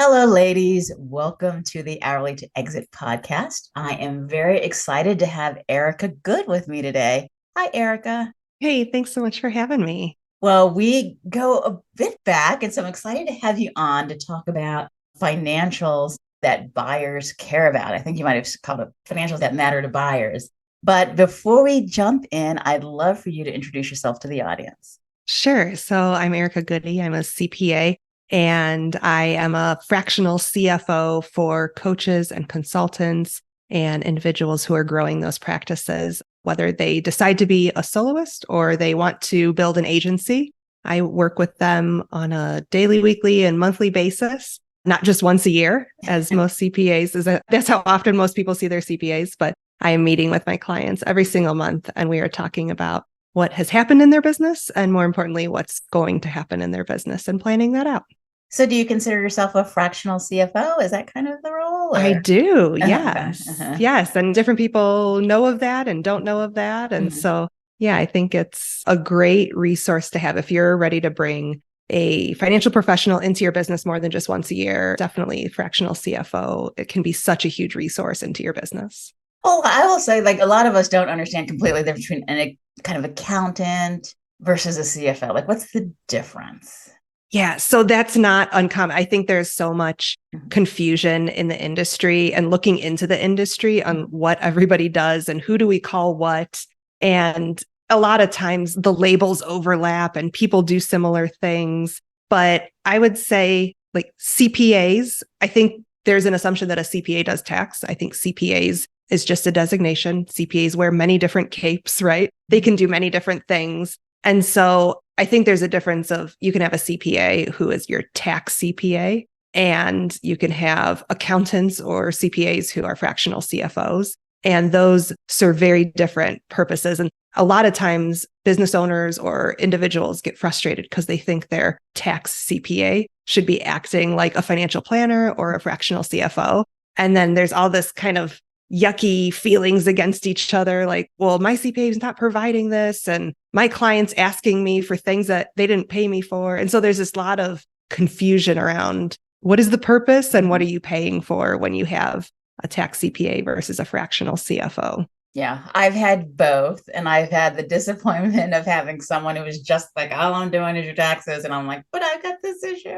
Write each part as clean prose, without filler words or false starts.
Hello, ladies. Welcome to the Hourly to Exit podcast. I am very excited to have Erica Goode with me today. Hi, Erica. Hey, thanks so much for having me. Well, we go a bit back, and so I'm excited to have you on to talk about financials that buyers care about. I think you might have called it financials that matter to buyers. But before we jump in, I'd love for you to introduce yourself to the audience. Sure. So I'm Erica Goode. I'm a CPA and I am a fractional CFO for coaches and consultants and individuals who are growing those practices, whether they decide to be a soloist or they want to build an agency. I work with them on a daily, weekly, and monthly basis, not just once a year, as most CPAs that's how often most people see their CPAs, but I am meeting with my clients every single month and we are talking about what has happened in their business and more importantly, what's going to happen in their business and planning that out. So, do you consider yourself a fractional CFO? Is that kind of the role, I or? do. Okay. Yes. Yes. And different people know of that and don't know of that. And Mhm. so, yeah, I think it's a great resource to have if you're ready to bring a financial professional into your business more than just once a year. Definitely fractional CFO. It can be such a huge resource into your business. Well, I will say, like, a lot of us don't understand completely the difference between kind of accountant versus a CFO. Like, what's the difference? Yeah, so that's not uncommon. I think there's so much Mhm. confusion in the industry and looking into the industry on what everybody does and who do we call what. And a lot of times the labels overlap and people do similar things. But I would say, like CPAs, I think there's an assumption that a CPA does tax. I think CPAs is just a designation. CPAs wear many different capes, right? They can do many different things. And so I think there's a difference of you can have a CPA who is your tax CPA, and you can have accountants or CPAs who are fractional CFOs. And those serve very different purposes. And a lot of times business owners or individuals get frustrated because they think their tax CPA should be acting like a financial planner or a fractional CFO. And then there's all this kind of yucky feelings against each other. Like, well, my CPA is not providing this, and my client's asking me for things that they didn't pay me for. And so there's this lot of confusion around what is the purpose and what are you paying for when you have a tax CPA versus a fractional CFO. Yeah, I've had both, and I've had the disappointment of having someone who was just like, "All I'm doing is your taxes," and I'm like, "But I've got this issue,"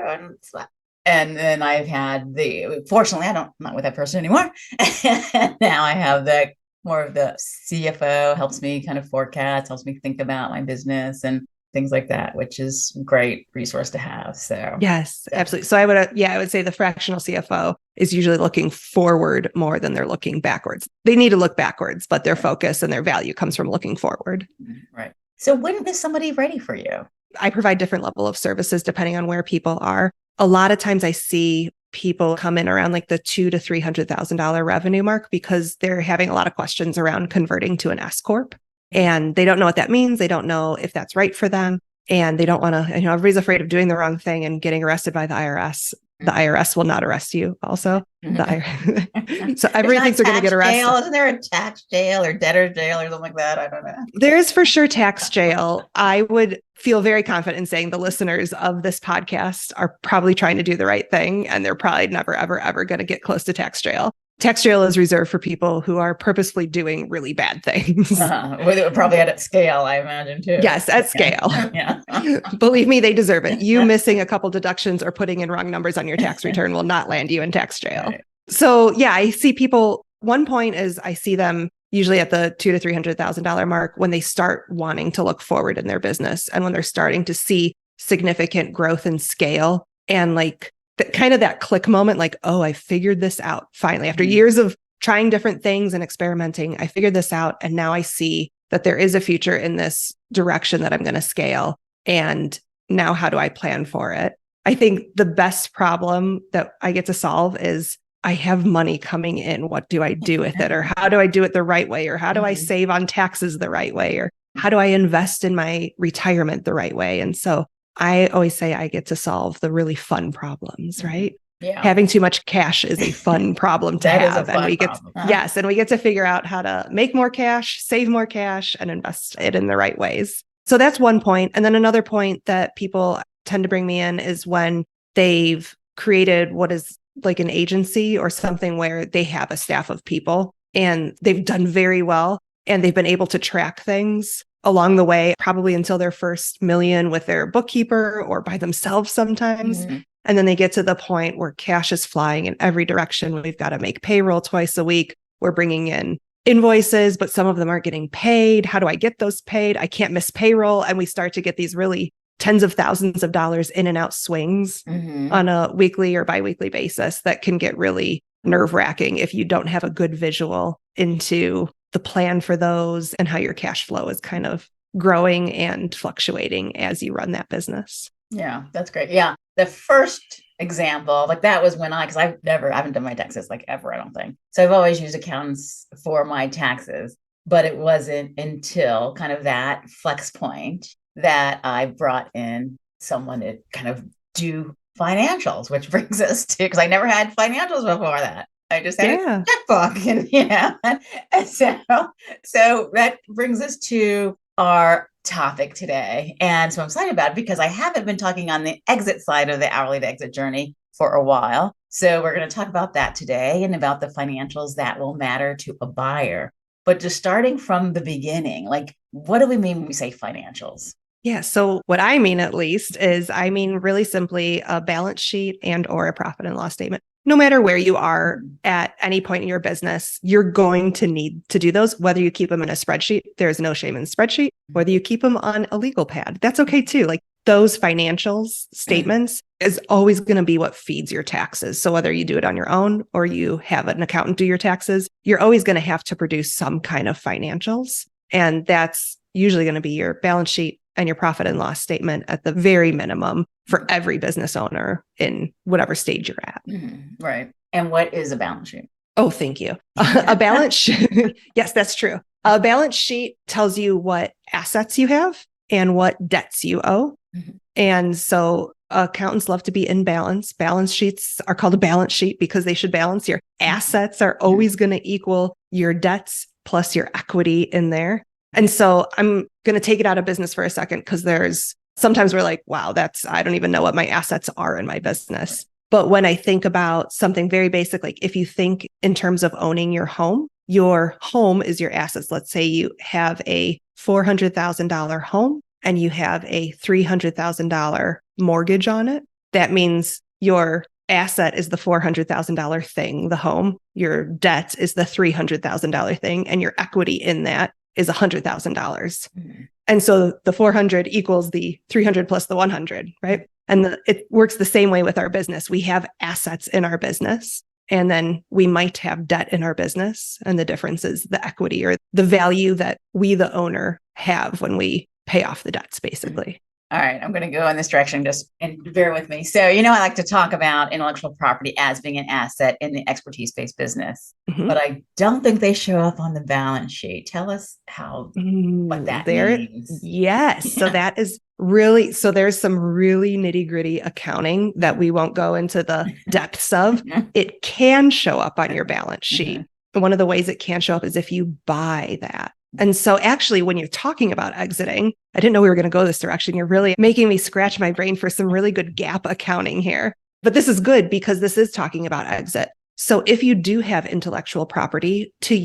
and then I've had fortunately, I'm not with that person anymore. And now I have the more of the CFO helps me kind of forecast, helps me think about my business and things like that, which is a great resource to have. So, Yes, definitely. absolutely. So I would say the fractional CFO is usually looking forward more than they're looking backwards. They need to look backwards, but their focus and their value comes from looking forward. Right. So, when is somebody ready for you? I provide different level of services depending on where people are. A lot of times I see people come in around like the $200,000 to $300,000 revenue mark because they're having a lot of questions around converting to an S corp, and they don't know what that means. They don't know if that's right for them, and they don't want to. Everybody's afraid of doing the wrong thing and getting arrested by the IRS. The IRS will not arrest you. Also, so There's everybody not thinks they're going to get tax jail. arrested. Isn't there a tax jail or debtor's jail or something like that? I don't know. There is for sure tax jail. I would feel very confident in saying the listeners of this podcast are probably trying to do the right thing, and they're probably never, ever, ever going to get close to tax jail. Tax jail is reserved for people who are purposefully doing really bad things. Well, probably at scale, I imagine too. Yes, at Yeah. scale. Yeah. Believe me, they deserve it. You missing a couple deductions or putting in wrong numbers on your tax return will not land you in tax jail. Right. So yeah, I see people. One point is I see them usually at the $200,000 to $300,000 mark when they start wanting to look forward in their business and when they're starting to see significant growth and scale and like kind of that click moment, like, oh, I figured this out finally after years of trying different things and experimenting. I figured this out, and now I see that there is a future in this direction that I'm going to scale. And now, how do I plan for it? I think the best problem that I get to solve is I have money coming in. What do I do with it? Or how do I do it the right way? Or how do I save on taxes the right way? Or how do I invest in my retirement the right way? And so I always say I get to solve the really fun problems, right? Yeah. Having too much cash is a fun problem to That is a have. And fun we get, problem, huh? yes, and we get to figure out how to make more cash, save more cash, and invest it in the right ways. So that's one point. And then another point that people tend to bring me in is when they've created what is like an agency or something where they have a staff of people and they've done very well and they've been able to track things along the way, probably until their first million with their bookkeeper or by themselves sometimes. Mm-hmm. And then they get to the point where cash is flying in every direction. We've got to make payroll twice a week. We're bringing in invoices, but some of them aren't getting paid. How do I get those paid? I can't miss payroll. And we start to get these really tens of thousands of dollars in and out swings on a weekly or biweekly basis that can get really nerve-wracking if you don't have a good visual into the plan for those and how your cash flow is kind of growing and fluctuating as you run that business. Yeah, that's great. Yeah. The first example, like that was when because I haven't done my taxes like ever, I don't think. So I've always used accountants for my taxes, but it wasn't until kind of that flex point that I brought in someone to kind of do financials, which brings us to, because I never had financials before that. I just had a checkbook and so that brings us to our topic today. And so I'm excited about it because I haven't been talking on the exit side of the hourly to exit journey for a while. So we're going to talk about that today and about the financials that will matter to a buyer. But just starting from the beginning, like, what do we mean when we say financials? Yeah. So what I mean, at least, is I mean really simply a balance sheet and or a profit and loss statement. No matter where you are at any point in your business, you're going to need to do those, whether you keep them in a spreadsheet. There's no shame in spreadsheet, whether you keep them on a legal pad. That's okay too. Like those financials statements is always going to be what feeds your taxes. So whether you do it on your own or you have an accountant do your taxes, you're always going to have to produce some kind of financials. And that's usually going to be your balance sheet and your profit and loss statement at the very minimum for every business owner in whatever stage you're at. Mm-hmm. Right. And what is a balance sheet? Oh, thank you. A balance sheet. Yes, that's true. A balance sheet tells you what assets you have and what debts you owe. Mm-hmm. And so accountants love to be in balance. Balance sheets are called a balance sheet because they should balance. Your assets are always going to equal your debts plus your equity in there. And so I'm going to take it out of business for a second because sometimes we're like, wow, I don't even know what my assets are in my business. But when I think about something very basic, like if you think in terms of owning your home is your assets. Let's say you have a $400,000 home and you have a $300,000 mortgage on it. That means your asset is the $400,000 thing, the home. Your debt is the $300,000 thing, and your equity in that is $100,000. Mm-hmm. And so the 400 equals the 300 plus the 100, right? And it works the same way with our business. We have assets in our business, and then we might have debt in our business. And the difference is the equity or the value that we, the owner, have when we pay off the debts, basically. All right, I'm going to go in this direction, and bear with me. So, I like to talk about intellectual property as being an asset in the expertise-based business, but I don't think they show up on the balance sheet. Tell us what that means. Yes. So that is really, there's some really nitty-gritty accounting that we won't go into the depths of. It can show up on your balance sheet. One of the ways it can show up is if you buy that. And so actually, when you're talking about exiting, I didn't know we were going to go this direction. You're really making me scratch my brain for some really good gap accounting here. But this is good because this is talking about exit. So if you do have intellectual property to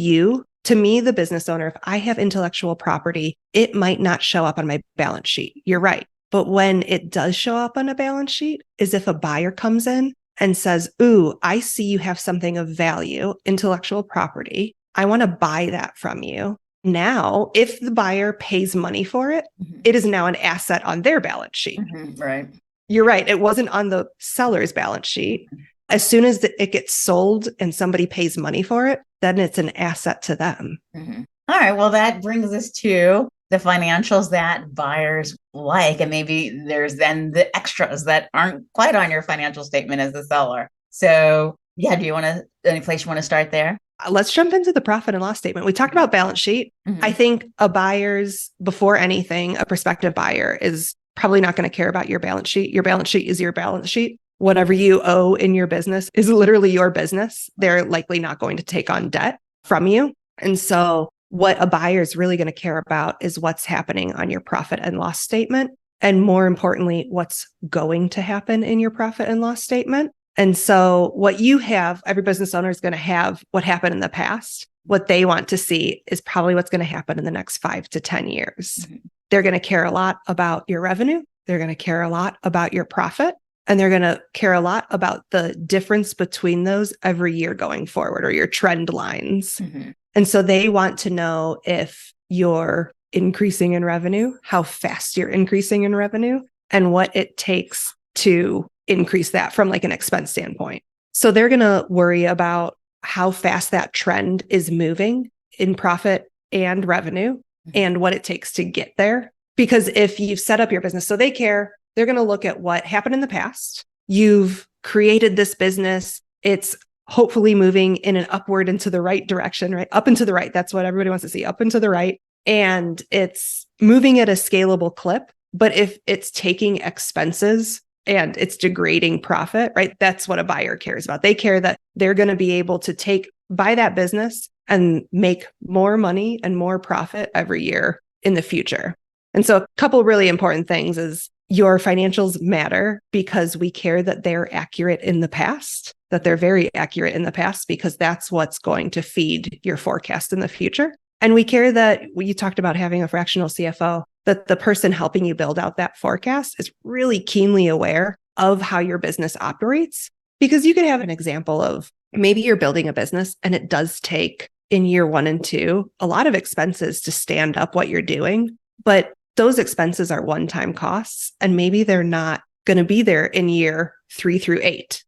me, the business owner, if I have intellectual property, it might not show up on my balance sheet. You're right. But when it does show up on a balance sheet is if a buyer comes in and says, ooh, I see you have something of value, intellectual property. I want to buy that from you. Now, if the buyer pays money for it, it is now an asset on their balance sheet. Right. You're right. It wasn't on the seller's balance sheet. As soon as it gets sold and somebody pays money for it, then it's an asset to them. All right. Well, that brings us to the financials that buyers like. And maybe there's then the extras that aren't quite on your financial statement as the seller. So yeah, any place you want to start there? Let's jump into the profit and loss statement. We talked about balance sheet. I think before anything, a prospective buyer is probably not going to care about your balance sheet. Your balance sheet is your balance sheet. Whatever you owe in your business is literally your business. They're likely not going to take on debt from you. And so what a buyer is really going to care about is what's happening on your profit and loss statement. And more importantly, what's going to happen in your profit and loss statement. And so what you have, every business owner is going to have what happened in the past. What they want to see is probably what's going to happen in the next 5 to 10 years. Mm-hmm. They're going to care a lot about your revenue. They're going to care a lot about your profit. And they're going to care a lot about the difference between those every year going forward, or your trend lines. Mm-hmm. And so they want to know if you're increasing in revenue, how fast you're increasing in revenue, and what it takes to increase that from like an expense standpoint. So they're going to worry about how fast that trend is moving in profit and revenue and what it takes to get there. Because if you've set up your business, so they care, they're going to look at what happened in the past. You've created this business. It's hopefully moving in an upward and to the right direction, right? Up and to the right. That's what everybody wants to see, up and to the right. And it's moving at a scalable clip. But if it's taking expenses and it's degrading profit, right? That's what a buyer cares about. They care that they're going to be able to buy that business and make more money and more profit every year in the future. And so a couple really important things is your financials matter because we care that they're accurate in the past, that they're very accurate in the past, because that's what's going to feed your forecast in the future. And we care that you talked about having a fractional CFO, that the person helping you build out that forecast is really keenly aware of how your business operates. Because you could have an example of maybe you're building a business and it does take in year 1 and 2 a lot of expenses to stand up what you're doing, but those expenses are one-time costs, and maybe they're not going to be there in year 3 through 8,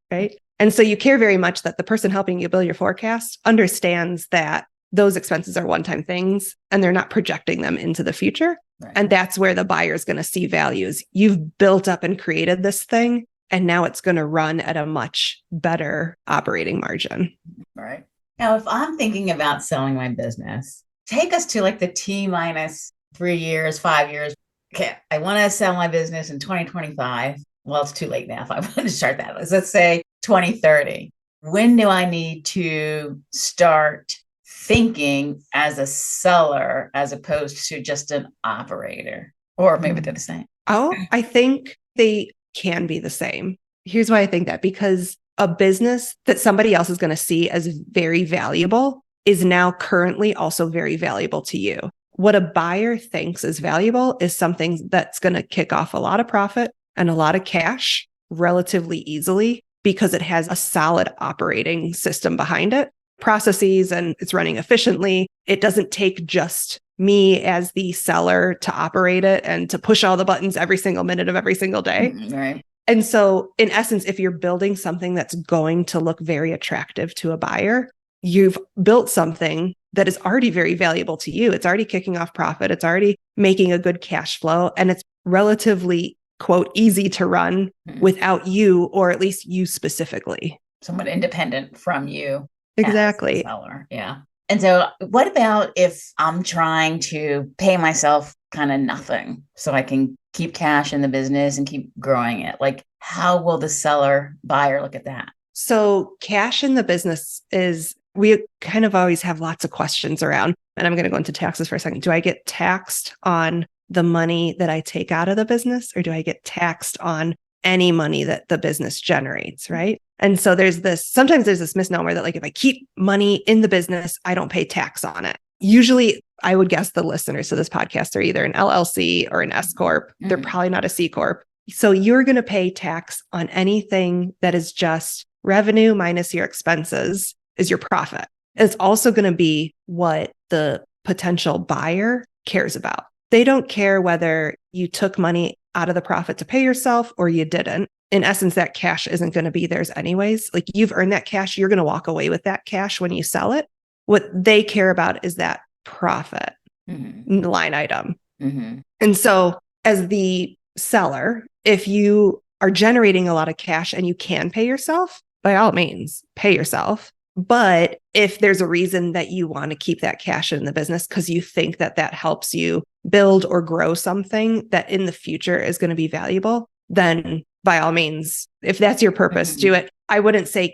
right? And so you care very much that the person helping you build your forecast understands that those expenses are one-time things and they're not projecting them into the future. Right. And that's where the buyer is going to see values. You've built up and created this thing, and now it's going to run at a much better operating margin. Right. Now, if I'm thinking about selling my business, take us to like the T minus 3 years, 5 years. Okay, I want to sell my business in 2025. Well, it's too late now if I want to start that. Let's say 2030. When do I need to start thinking as a seller as opposed to just an operator? Or maybe they're the same. Oh, I think they can be the same. Here's why I think that, because a business that somebody else is going to see as very valuable is now currently also very valuable to you. What a buyer thinks is valuable is something that's going to kick off a lot of profit and a lot of cash relatively easily because it has a solid operating system behind it, processes, and it's running efficiently. It doesn't take just me as the seller to operate it and to push all the buttons every single minute of every single day. Right. And so in essence, if you're building something that's going to look very attractive to a buyer, you've built something that is already very valuable to you. It's already kicking off profit. It's already making a good cash flow. And it's relatively, quote, easy to run without you, or at least you specifically. Somewhat independent from you. Exactly. As a seller. Yeah. And so what about if I'm trying to pay myself kind of nothing so I can keep cash in the business and keep growing it? Like, how will the buyer look at that? So cash in the business is, we kind of always have lots of questions around, and I'm going to go into taxes for a second. Do I get taxed on the money that I take out of the business, or do I get taxed on any money that the business generates, right? And so sometimes there's this misnomer that like, if I keep money in the business, I don't pay tax on it. Usually I would guess the listeners to this podcast are either an LLC or an S Corp. Mm-hmm. They're probably not a C Corp. So you're going to pay tax on anything that is just revenue minus your expenses is your profit. It's also going to be what the potential buyer cares about. They don't care whether you took money out of the profit to pay yourself or you didn't. In essence, that cash isn't going to be theirs anyways. Like, you've earned that cash. You're going to walk away with that cash when you sell it. What they care about is that profit line item. Mm-hmm. And so as the seller, if you are generating a lot of cash and you can pay yourself, by all means, pay yourself. But if there's a reason that you want to keep that cash in the business because you think that that helps you build or grow something that in the future is going to be valuable, then by all means, if that's your purpose, do it. I wouldn't say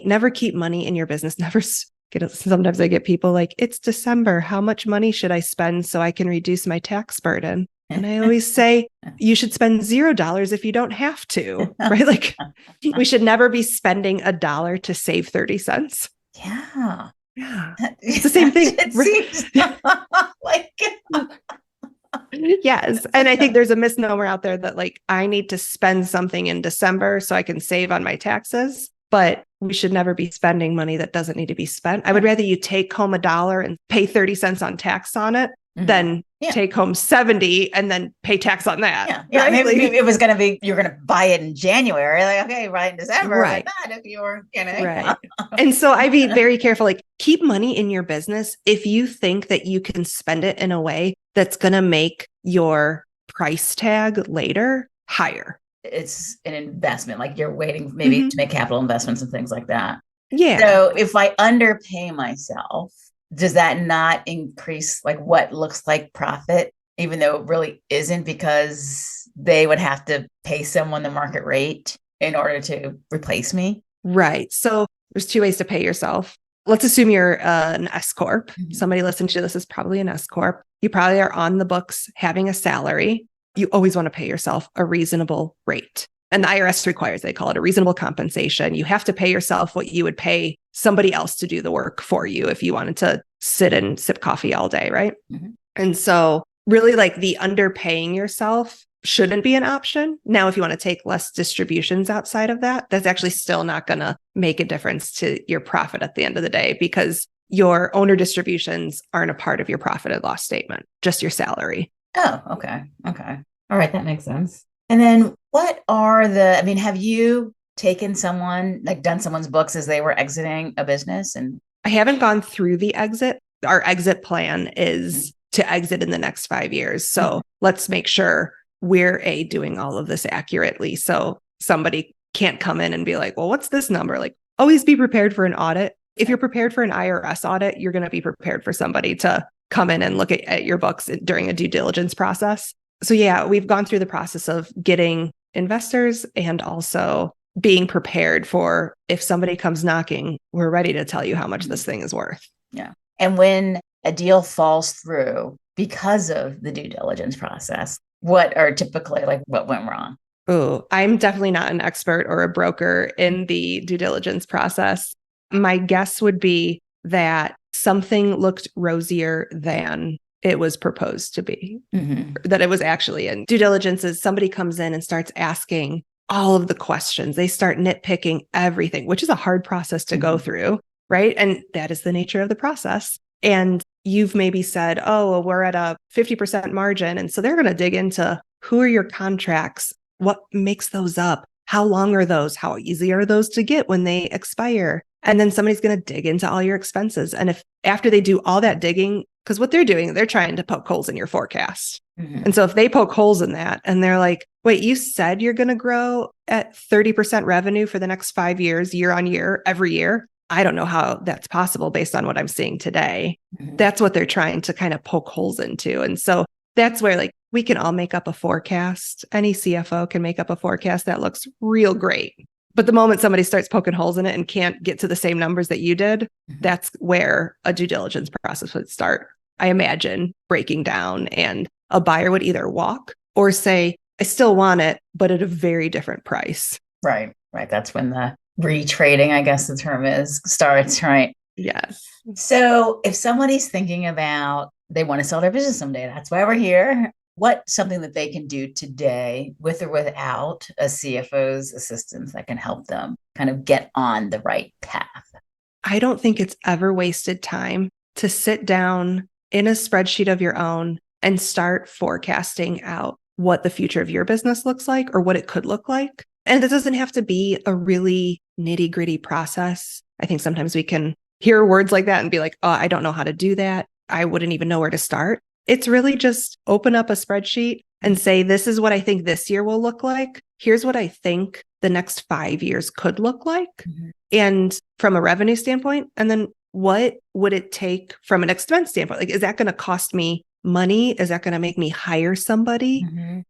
never keep money in your business. Sometimes I get people like, it's December. How much money should I spend so I can reduce my tax burden? And I always say, you should spend $0 if you don't have to, right? Like we should never be spending $1 to save 30 cents. Yeah. Yeah. It's the same thing. It seems like Yes. And I think there's a misnomer out there that like I need to spend something in December so I can save on my taxes, but we should never be spending money that doesn't need to be spent. I would rather you take home $1 and pay 30 cents on tax on it than take home 70 and then pay tax on that. Yeah. Yeah. Right? Maybe it was going to be, you're going to buy it in January. Like, okay, right in December. Right. Like that if you were going to. Right. And so I'd be very careful, like keep money in your business if you think that you can spend it in a way that's going to make your price tag later higher. It's an investment, like you're waiting maybe to make capital investments and things like that. Yeah. So if I underpay myself, does that not increase like what looks like profit, even though it really isn't, because they would have to pay someone the market rate in order to replace me? Right. So there's two ways to pay yourself. Let's assume you're an S Corp. Somebody listening to this is probably an S Corp. You probably are on the books having a salary. You always want to pay yourself a reasonable rate. And the IRS requires, they call it a reasonable compensation. You have to pay yourself what you would pay somebody else to do the work for you if you wanted to sit and sip coffee all day, right? And so really like the underpaying yourself shouldn't be an option. Now, if you want to take less distributions outside of that, that's actually still not going to make a difference to your profit at the end of the day, because your owner distributions aren't a part of your profit and loss statement, just your salary. Oh, okay. Okay. All right. That makes sense. And then have you taken someone, like done someone's books as they were exiting a business? And I haven't gone through the exit. Our exit plan is to exit in the next 5 years. So let's make sure we're doing all of this accurately. So somebody can't come in and be like, well, what's this number? Like always be prepared for an audit. If you're prepared for an IRS audit, you're going to be prepared for somebody to come in and look at your books during a due diligence process. So yeah, we've gone through the process of getting investors and also being prepared for if somebody comes knocking, we're ready to tell you how much this thing is worth. Yeah. And when a deal falls through because of the due diligence process, what are typically like what went wrong? Oh, I'm definitely not an expert or a broker in the due diligence process. My guess would be that something looked rosier than it was proposed to be, that it was actually in due diligence. Is somebody comes in and starts asking all of the questions. They start nitpicking everything, which is a hard process to go through, right? And that is the nature of the process. And you've maybe said, oh, well, we're at a 50% margin. And so they're going to dig into who are your contracts? What makes those up? How long are those? How easy are those to get when they expire? And then somebody's going to dig into all your expenses. And if after they do all that digging, because what they're doing, they're trying to poke holes in your forecast. And so if they poke holes in that and they're like, wait, you said you're going to grow at 30% revenue for the next 5 years, year on year, every year. I don't know how that's possible based on what I'm seeing today. That's what they're trying to kind of poke holes into. And so that's where like we can all make up a forecast. Any CFO can make up a forecast that looks real great. But the moment somebody starts poking holes in it and can't get to the same numbers that you did, that's where a due diligence process would start, I imagine, breaking down. And a buyer would either walk or say, I still want it, but at a very different price. Right. That's when the retrading, I guess the term is, starts, right? Yes. So if somebody's thinking about they want to sell their business someday, that's why we're here. What's something that they can do today with or without a CFO's assistance that can help them kind of get on the right path? I don't think it's ever wasted time to sit down in a spreadsheet of your own and start forecasting out what the future of your business looks like or what it could look like. And it doesn't have to be a really nitty-gritty process. I think sometimes we can hear words like that and be like, oh, I don't know how to do that. I wouldn't even know where to start. It's really just open up a spreadsheet and say, this is what I think this year will look like. Here's what I think the next 5 years could look like. And from a revenue standpoint, and then what would it take from an expense standpoint? Like, is that going to cost me money? Is that going to make me hire somebody?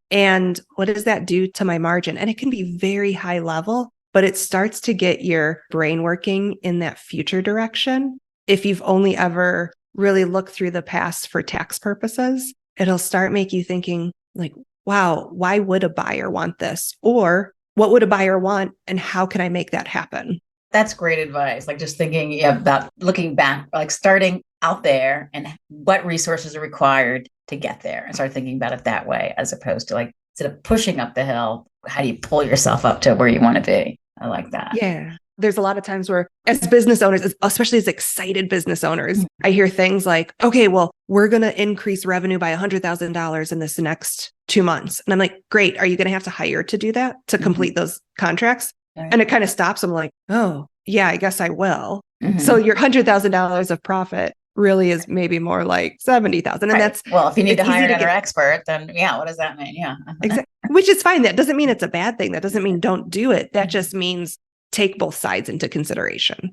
And what does that do to my margin? And it can be very high level, but it starts to get your brain working in that future direction. If you've only ever really looked through the past for tax purposes, it'll start make you thinking, like, wow, why would a buyer want this? Or what would a buyer want? And how can I make that happen? That's great advice. Like just thinking about looking back, like starting out there and what resources are required to get there and start thinking about it that way, as opposed to like, instead of pushing up the hill, how do you pull yourself up to where you want to be? I like that. Yeah. There's a lot of times where as business owners, especially as excited business owners, I hear things like, okay, well, we're going to increase revenue by $100,000 in this next 2 months. And I'm like, great. Are you going to have to hire to do that, to complete those contracts? And it kind of stops. I'm like, oh, yeah, I guess I will. So your $100,000 of profit really is maybe more like 70,000. And that's, well, if you need to hire another expert, then yeah, what does that mean? Yeah. Exactly. Which is fine. That doesn't mean it's a bad thing. That doesn't mean don't do it. That just means take both sides into consideration.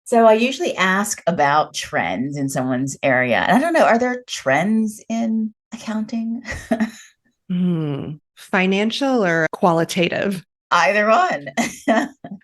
So I usually ask about trends in someone's area. And I don't know, are there trends in accounting? Financial or qualitative? Either one.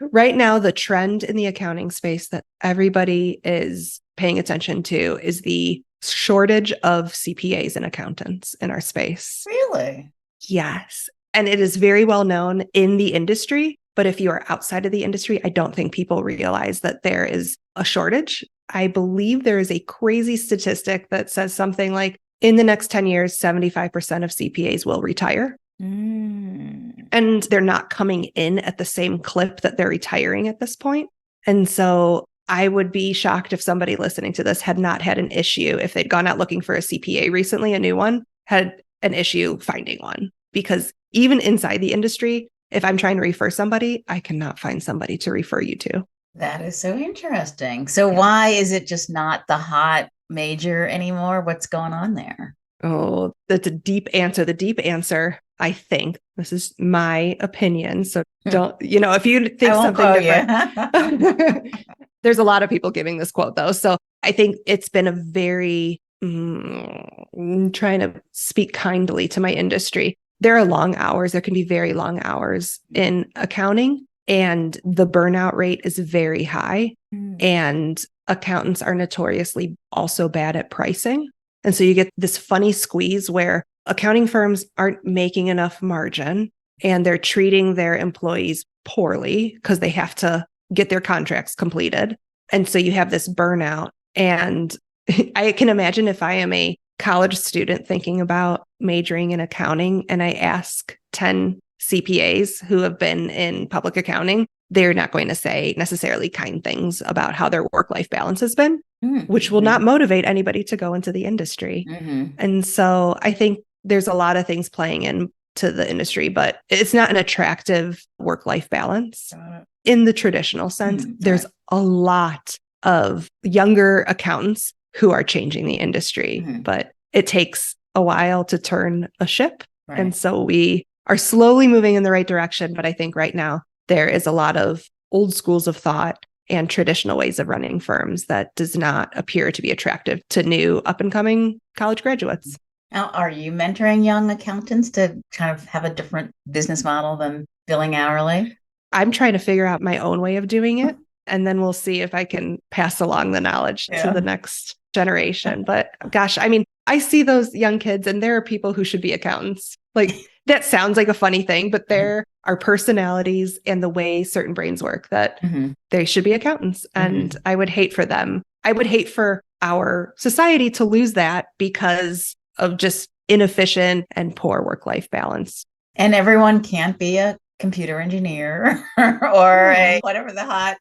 Right now, the trend in the accounting space that everybody is paying attention to is the shortage of CPAs and accountants in our space. Really? Yes. And it is very well known in the industry. But if you are outside of the industry, I don't think people realize that there is a shortage. I believe there is a crazy statistic that says something like in the next 10 years, 75% of CPAs will retire. And they're not coming in at the same clip that they're retiring at this point. And so I would be shocked if somebody listening to this had not had an issue, if they'd gone out looking for a CPA recently, a new one, had an issue finding one. Because even inside the industry, if I'm trying to refer somebody, I cannot find somebody to refer you to. That is so interesting. So why is it just not the hot major anymore? What's going on there? Oh, that's a deep answer. The deep answer, I think, this is my opinion. So don't, if you think something different, there's a lot of people giving this quote though. So I think it's been a very, trying to speak kindly to my industry. There are long hours. There can be very long hours in accounting, and the burnout rate is very high. And accountants are notoriously also bad at pricing. And so you get this funny squeeze where accounting firms aren't making enough margin and they're treating their employees poorly because they have to get their contracts completed. And so you have this burnout. And I can imagine if I am a college student thinking about majoring in accounting and I ask 10 CPAs who have been in public accounting, they're not going to say necessarily kind things about how their work-life balance has been, which will not motivate anybody to go into the industry. And so I think there's a lot of things playing into the industry, but it's not an attractive work-life balance in the traditional sense. There's a lot of younger accountants who are changing the industry, but it takes a while to turn a ship. And so we are slowly moving in the right direction. But I think right now there is a lot of old schools of thought and traditional ways of running firms that does not appear to be attractive to new up and coming college graduates. Now, are you mentoring young accountants to kind of have a different business model than billing hourly? I'm trying to figure out my own way of doing it. And then we'll see if I can pass along the knowledge to the next generation. But gosh, I mean, I see those young kids and there are people who should be accountants. Like that sounds like a funny thing, but there are personalities and the way certain brains work that they should be accountants. And I would hate for them. I would hate for our society to lose that because of just inefficient and poor work-life balance. And everyone can't be a computer engineer or a, whatever the hot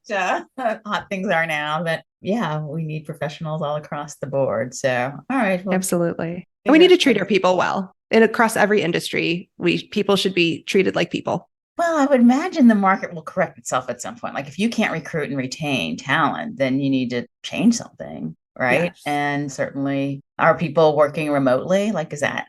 things are now. But yeah, we need professionals all across the board. So, all right. Well, absolutely. And we need to treat our people well. And across every industry, people should be treated like people. Well, I would imagine the market will correct itself at some point. Like if you can't recruit and retain talent, then you need to change something, right? Yes. And certainly, are people working remotely? Like, is that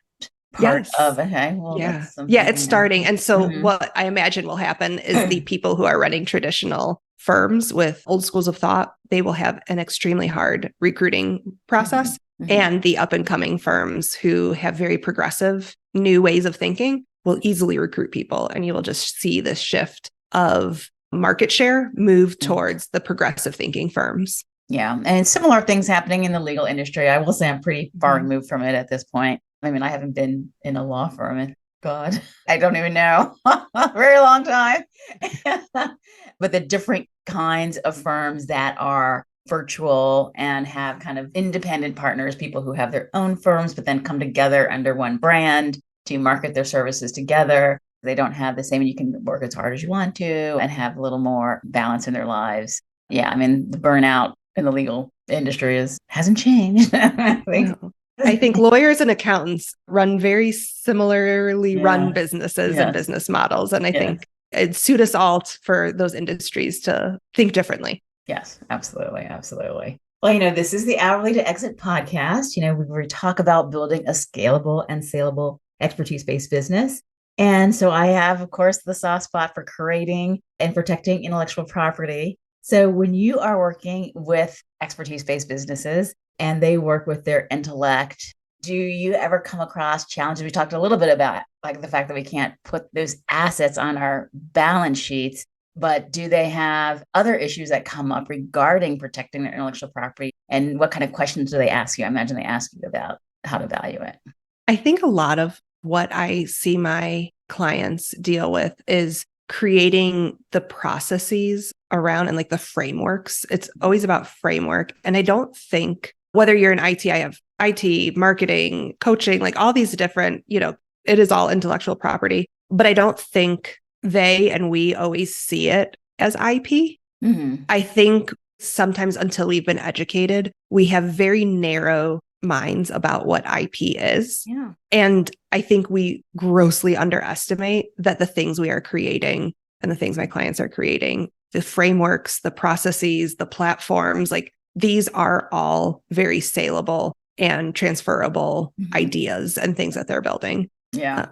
part of it? Okay, well, yeah, it's starting. And so what I imagine will happen is the people who are running traditional firms with old schools of thought, they will have an extremely hard recruiting process. And the up and coming firms who have very progressive new ways of thinking will easily recruit people. And you will just see this shift of market share move towards the progressive thinking firms. Yeah. And similar things happening in the legal industry. I will say I'm pretty far removed from it at this point. I mean, I haven't been in a law firm in, God, I don't even know, a very long time. But the different kinds of firms that are virtual and have kind of independent partners, people who have their own firms, but then come together under one brand to market their services together. They don't have the same, you can work as hard as you want to and have a little more balance in their lives. Yeah, I mean, the burnout in the legal industry hasn't changed. No. I think lawyers and accountants run very similarly run businesses and business models. And I think it suits us all for those industries to think differently. Yes, absolutely. Absolutely. Well, this is the Hourly to Exit podcast. We talk about building a scalable and saleable expertise-based business. And so I have, of course, the soft spot for creating and protecting intellectual property. So when you are working with expertise-based businesses and they work with their intellect, do you ever come across challenges? We talked a little bit about like the fact that we can't put those assets on our balance sheets, but do they have other issues that come up regarding protecting their intellectual property? And what kind of questions do they ask you? I imagine they ask you about how to value it. I think a lot of what I see my clients deal with is creating the processes around and like the frameworks. It's always about framework. And I don't think whether you're in IT, I have IT, marketing, coaching, like all these different, it is all intellectual property. But I don't think they and we always see it as IP. Mm-hmm. I think sometimes until we've been educated, we have very narrow minds about what IP is. Yeah. And I think we grossly underestimate that the things we are creating and the things my clients are creating, the frameworks, the processes, the platforms, like these are all very saleable and transferable ideas and things that they're building. Yeah.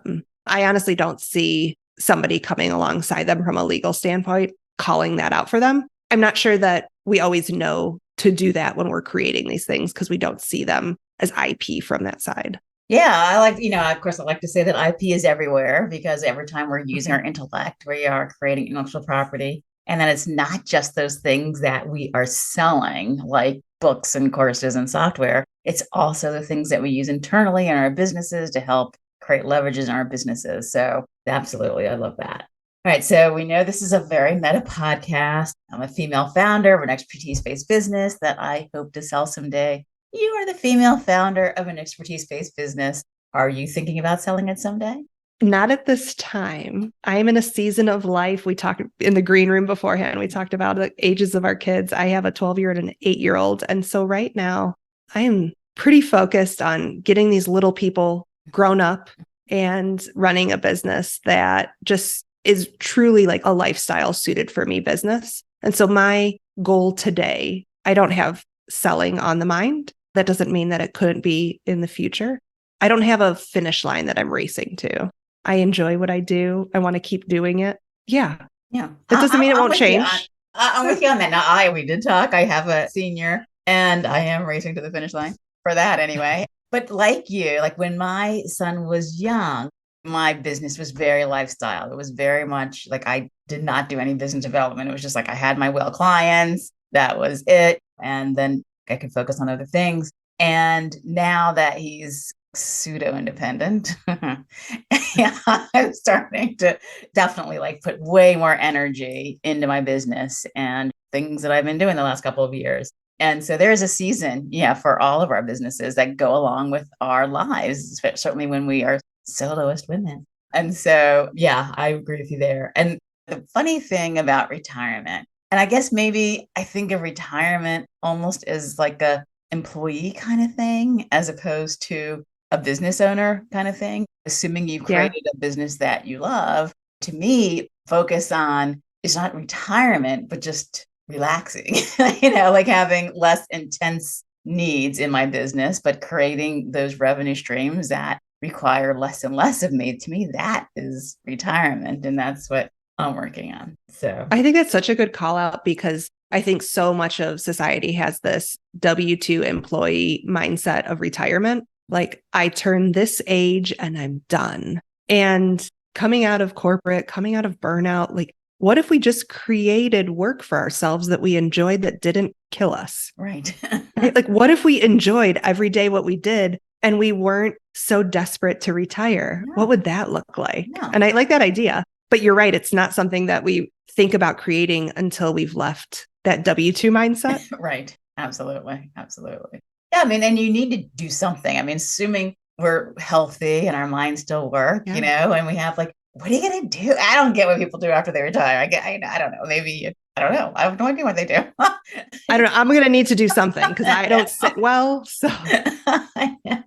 I honestly don't see somebody coming alongside them from a legal standpoint, calling that out for them. I'm not sure that we always know to do that when we're creating these things because we don't see them as IP from that side. Yeah, I like, of course, I like to say that IP is everywhere because every time we're using our intellect, we are creating intellectual property. And then it's not just those things that we are selling, like books and courses and software. It's also the things that we use internally in our businesses to help create leverages in our businesses. So absolutely, I love that. All right, so we know this is a very meta podcast. I'm a female founder of an expertise-based business that I hope to sell someday. You are the female founder of an expertise-based business. Are you thinking about selling it someday? Not at this time. I am in a season of life. We talked in the green room beforehand. We talked about the ages of our kids. I have a 12-year-old and an 8-year-old. And so right now, I am pretty focused on getting these little people grown up and running a business that just is truly like a lifestyle suited for me business. And so my goal today, I don't have selling on the mind. That doesn't mean that it couldn't be in the future. I don't have a finish line that I'm racing to. I enjoy what I do. I want to keep doing it. Yeah. Yeah. That doesn't mean it won't change. I'm with you on that. Now, we did talk. I have a senior and I am racing to the finish line for that anyway. But like you, like when my son was young, my business was very lifestyle. It was very much like I did not do any business development. It was just like I had my well clients. That was it. And then I could focus on other things. And now that he's pseudo independent, I'm starting to definitely like put way more energy into my business and things that I've been doing the last couple of years. And so there's a season, for all of our businesses that go along with our lives, certainly when we are soloist women. And so, I agree with you there. And the funny thing about retirement, and I guess maybe I think of retirement almost as like a employee kind of thing, as opposed to a business owner kind of thing. Assuming you've created a business that you love, to me, focus on is not retirement, but just relaxing, like having less intense needs in my business, but creating those revenue streams that require less and less of me. To me, that is retirement. And that's what I'm working on. So I think that's such a good call out because I think so much of society has this W-2 employee mindset of retirement. Like I turn this age and I'm done. And coming out of corporate, coming out of burnout, like what if we just created work for ourselves that we enjoyed that didn't kill us? Right. Right? Like what if we enjoyed every day what we did and we weren't so desperate to retire. Yeah. What would that look like? Yeah. And I like that idea. But you're right. It's not something that we think about creating until we've left that W-2 mindset. Right. Absolutely. Absolutely. Yeah. I mean, and you need to do something. I mean, assuming we're healthy and our minds still work, Yeah. you know, and we have like, what are you going to do? I don't get what people do after they retire. I don't know. Maybe, I don't know. I have no idea what they do. I don't know. I'm going to need to do something because I don't sit well. So, I know.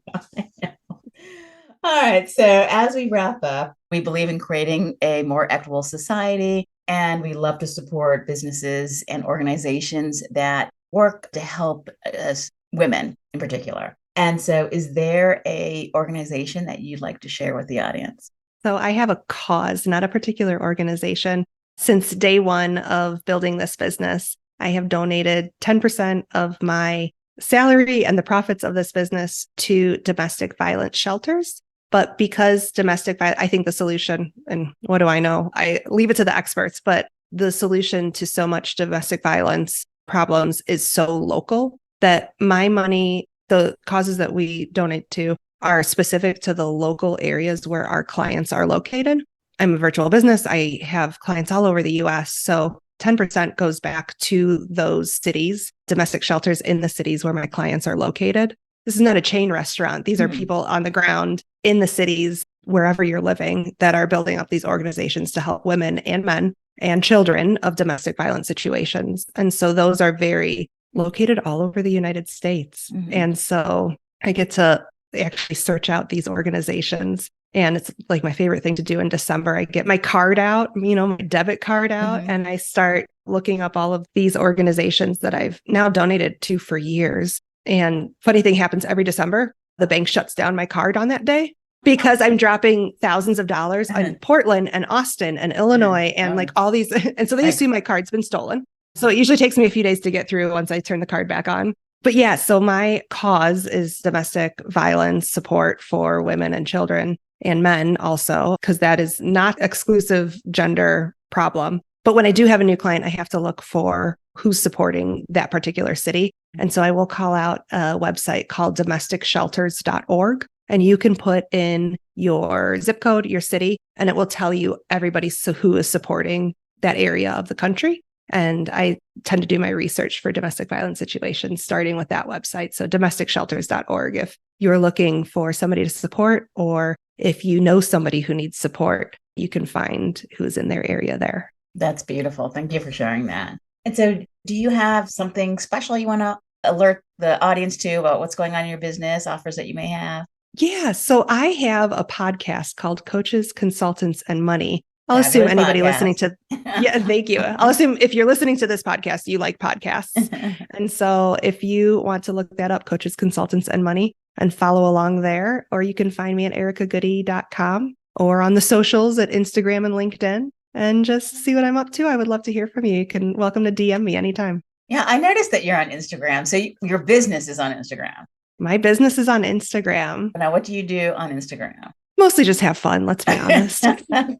All right. So, as we wrap up, we believe in creating a more equitable society, and we love to support businesses and organizations that work to help us women in particular. And so, is there a organization that you'd like to share with the audience? So I have a cause, not a particular organization. Since day one of building this business, I have donated 10% of my salary and the profits of this business to domestic violence shelters. But because domestic violence, I think the solution, and what do I know? I leave it to the experts, but the solution to so much domestic violence problems is so local that my money, the causes that we donate to, are specific to the local areas where our clients are located. I'm a virtual business. I have clients all over the US. So 10% goes back to those cities, domestic shelters in the cities where my clients are located. This is not a chain restaurant. These are people on the ground in the cities, wherever you're living, that are building up these organizations to help women and men and children of domestic violence situations. And so those are very located all over the United States. And so I get to actually search out these organizations. And it's like my favorite thing to do in December. I get my card out, my debit card out, and I start looking up all of these organizations that I've now donated to for years. And funny thing happens every December, the bank shuts down my card on that day because I'm dropping thousands of dollars in Portland and Austin and Illinois and like all these. And so they assume my card's been stolen. So it usually takes me a few days to get through once I turn the card back on. But yeah, so my cause is domestic violence support for women and children and men also, because that is not exclusive gender problem. But when I do have a new client, I have to look for who's supporting that particular city. And so I will call out a website called domesticshelters.org. And you can put in your zip code, your city, and it will tell you everybody who is supporting that area of the country. And I tend to do my research for domestic violence situations, starting with that website. So domesticshelters.org, if you're looking for somebody to support, or if you know somebody who needs support, you can find who's in their area there. That's beautiful. Thank you for sharing that. And so do you have something special you want to alert the audience to about what's going on in your business, offers that you may have? Yeah. So I have a podcast called Coaches, Consultants, and Money. I'll assume anybody listening to, thank you. I'll assume if you're listening to this podcast, you like podcasts. And so if you want to look that up, Coaches, Consultants, and Money, and follow along there, or you can find me at ericagoode.com or on the socials at Instagram and LinkedIn and just see what I'm up to. I would love to hear from you. You can welcome to DM me anytime. Yeah, I noticed that you're on Instagram. So your business is on Instagram. My business is on Instagram. Now, what do you do on Instagram? Mostly just have fun. Let's be honest. I'm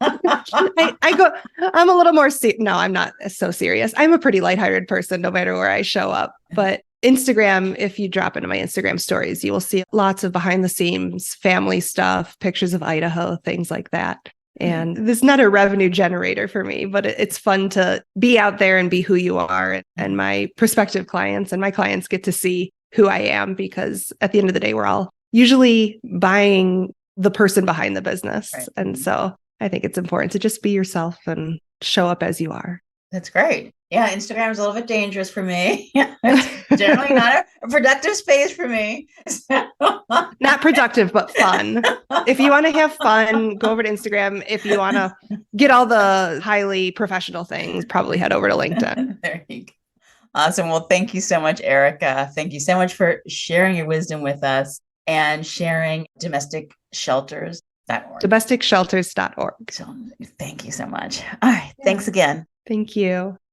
a little more, no, I'm not so serious. I'm a pretty lighthearted person, no matter where I show up. But Instagram, if you drop into my Instagram stories, you will see lots of behind the scenes family stuff, pictures of Idaho, things like that. And this is not a revenue generator for me, but it's fun to be out there and be who you are. And my prospective clients and my clients get to see who I am, because at the end of the day, we're all usually buying the person behind the business. Right. And so I think it's important to just be yourself and show up as you are. That's great. Yeah, Instagram is a little bit dangerous for me. It's generally not a productive space for me. Not productive, but fun. If you want to have fun, go over to Instagram. If you want to get all the highly professional things, probably head over to LinkedIn. There you go. Awesome. Well, thank you so much, Erica. Thank you so much for sharing your wisdom with us and sharing domesticshelters.org. Domesticshelters.org. So thank you so much. All right. Thanks again. Thank you.